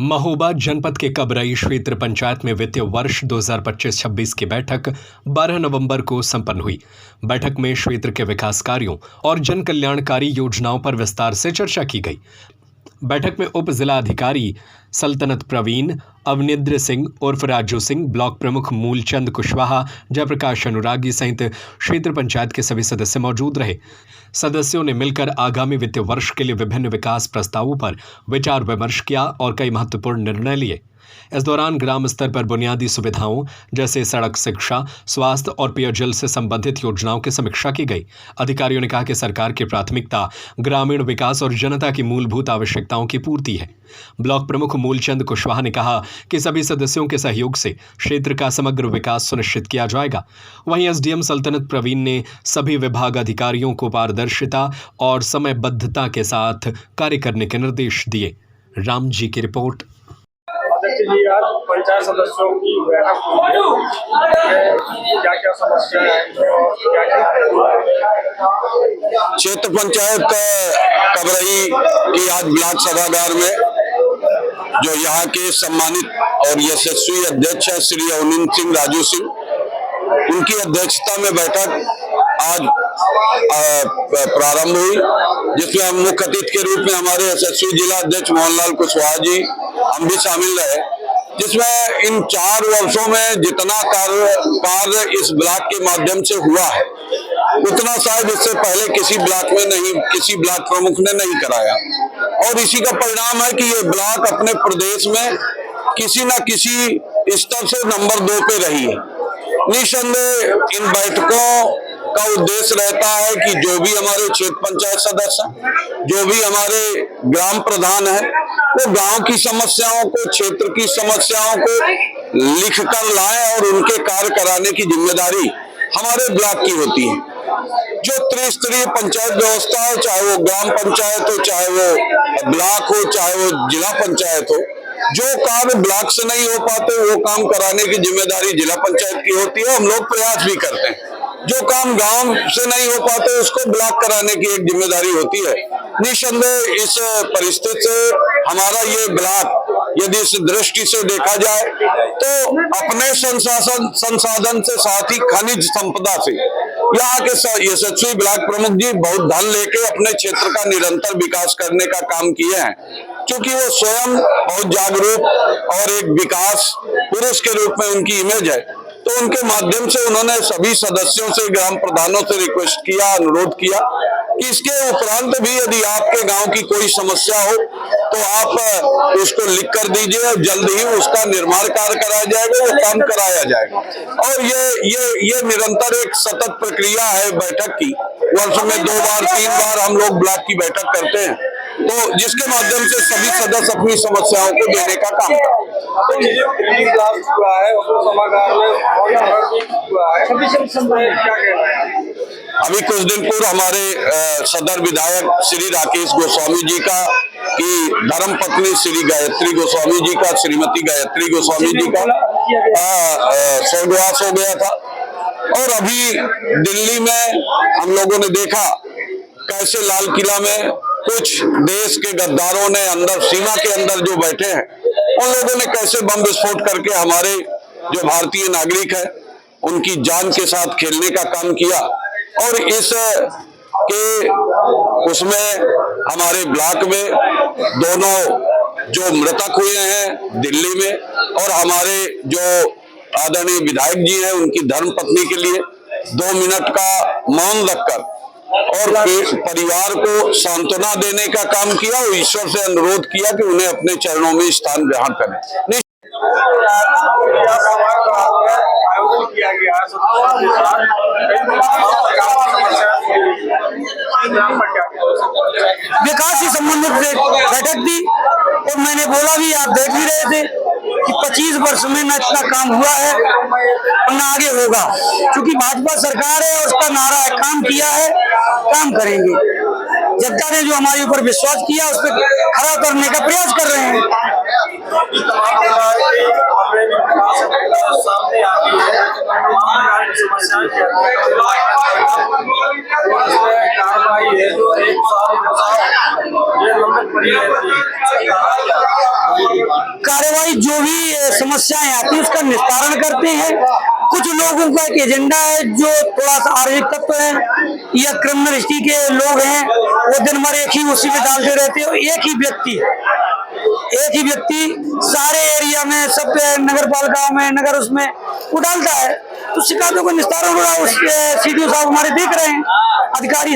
महोबा जनपद के कबरई क्षेत्र पंचायत में वित्तीय वर्ष 2025-26 की बैठक 12 नवंबर को संपन्न हुई। बैठक में क्षेत्र के विकास कार्यों और जन कल्याणकारी योजनाओं पर विस्तार से चर्चा की गई। बैठक में उप जिला अधिकारी सल्तनत प्रवीण, अवनिद्र सिंह उर्फ राजू सिंह, ब्लॉक प्रमुख मूलचंद कुशवाहा, जयप्रकाश अनुरागी सहित क्षेत्र पंचायत के सभी सदस्य मौजूद रहे। सदस्यों ने मिलकर आगामी वित्तीय वर्ष के लिए विभिन्न विकास प्रस्तावों पर विचार विमर्श किया और कई महत्वपूर्ण निर्णय लिए। इस दौरान ग्राम स्तर पर बुनियादी सुविधाओं जैसे सड़क, शिक्षा, स्वास्थ्य और पेयजल से संबंधित योजनाओं की समीक्षा की गई। अधिकारियों ने कहा कि सरकार की प्राथमिकता ग्रामीण विकास और जनता की मूलभूत आवश्यकताओं की पूर्ति है। ब्लॉक प्रमुख मूलचंद कुशवाहा ने कहा कि सभी सदस्यों के सहयोग से क्षेत्र का समग्र विकास सुनिश्चित किया जाएगा। वहीं एसडीएम सल्तनत प्रवीण ने सभी विभाग अधिकारियों को पारदर्शिता और समयबद्धता के साथ कार्य करने के निर्देश दिए। राम जी की रिपोर्ट। आज पंचायत सदस्यों की बैठक क्या क्या समस्या है और क्या क्षेत्र पंचायत कबरई की आज ब्लॉक सभागार में जो यहाँ के सम्मानित और यशस्वी अध्यक्ष है श्री अवनिंद्र सिंह राजू सिंह, उनकी अध्यक्षता में बैठक आज प्रारंभ हुई, जिसमें हम मुख्य अतिथि के रूप में हमारे यशस्वी जिला अध्यक्ष मोहनलाल कुशवाहा जी हम भी शामिल रहे, जिसमें इन 4 वर्षों में जितना कार्य इस ब्लॉक के माध्यम से हुआ है उतना शायद इससे पहले किसी ब्लॉक में नहीं, किसी ब्लॉक प्रमुख ने नहीं कराया। और इसी का परिणाम है कि ये ब्लॉक अपने प्रदेश में किसी न किसी स्तर से नंबर 2 पे रही है। निसंदेह इन बैठकों का उद्देश्य रहता है कि जो भी हमारे क्षेत्र पंचायत सदस्य हैं, जो भी हमारे ग्राम प्रधान हैं, वो गांव की समस्याओं को, क्षेत्र की समस्याओं को लिख कर लाएं और उनके कार्य कराने की जिम्मेदारी हमारे ब्लॉक की होती है। जो त्रिस्तरीय पंचायत व्यवस्था है, चाहे वो ग्राम पंचायत हो, चाहे वो ब्लॉक हो, चाहे वो जिला पंचायत हो, जो कार्य ब्लॉक से नहीं हो पाते वो काम कराने की जिम्मेदारी जिला पंचायत की होती है। हम लोग प्रयास भी करते हैं। जो काम गांव से नहीं हो पाते उसको ब्लॉक कराने की एक जिम्मेदारी होती है। निसंदेह इस परिस्थिति से हमारा ये ब्लॉक यदि इस दृष्टि से देखा जाए तो अपने संसाधन से साथ ही खनिज संपदा से यहाँ के यशस्वी ब्लॉक प्रमुख जी बहुत धन लेके अपने क्षेत्र का निरंतर विकास करने का काम किए हैं। क्योंकि वो स्वयं बहुत जागरूक और एक विकास पुरुष के रूप में उनकी इमेज है, तो उनके माध्यम से उन्होंने सभी सदस्यों से, ग्राम प्रधानों से रिक्वेस्ट किया, अनुरोध किया कि इसके उपरांत भी यदि आपके गांव की कोई समस्या हो तो आप उसको लिख कर दीजिए और जल्द ही उसका निर्माण कार्य कराया जाएगा, वो काम कराया जाएगा। और ये निरंतर एक सतत प्रक्रिया है बैठक की। वर्ष में 2 बार 3 बार हम लोग ब्लॉक की बैठक करते हैं, तो जिसके माध्यम से सभी सदस्य अपनी समस्याओं को देने का काम करते हैं। अभी कुछ दिन पूर्व हमारे सदर विधायक श्री राकेश गोस्वामी जी का की धर्मपत्नी श्री गायत्री गोस्वामी जी का, श्रीमती गायत्री गोस्वामी जी का स्वर्गवास हो गया था। और अभी दिल्ली में हम लोगों ने देखा कैसे लाल किला में कुछ देश के गद्दारों ने अंदर, सीमा के अंदर जो बैठे हैं, उन लोगों ने कैसे बम विस्फोट करके हमारे जो भारतीय नागरिक है उनकी जान के साथ खेलने का काम किया। और इस के उसमें हमारे ब्लॉक में दोनों जो मृतक हुए हैं दिल्ली में, और हमारे जो आदरणीय विधायक जी हैं उनकी धर्मपत्नी के लिए 2 मिनट का मौन रखकर और परिवार को सांत्वना देने का काम किया और ईश्वर से अनुरोध किया कि उन्हें अपने चरणों में स्थान ग्रहण करें। किया गया विकास से संबंधित बैठक थी और मैंने बोला भी, आप देख भी रहे थे कि 25 वर्ष में न इतना काम हुआ है और न आगे होगा, क्योंकि भाजपा सरकार है और उसका नारा है काम किया है, काम करेंगे। जनता ने जो हमारे ऊपर विश्वास किया उस पर खरा उतरने का प्रयास कर रहे हैं। ये जो भी समस्याएं आती है उसका निस्तारण करते हैं। कुछ लोगों का एक एजेंडा है जो थोड़ा सा आर्थिक तत्व है या क्रिमिनल हिस्ट्री के लोग हैं, वो दिन भर एक ही उसी में डालते रहते हैं। एक ही व्यक्ति सारे एरिया में, सब नगर पालिका में, नगर उसमें वो डालता है, तो शिकायतों का निस्तारण हो रहा है। सीडीओ साहब हमारे देख रहे हैं, अधिकारी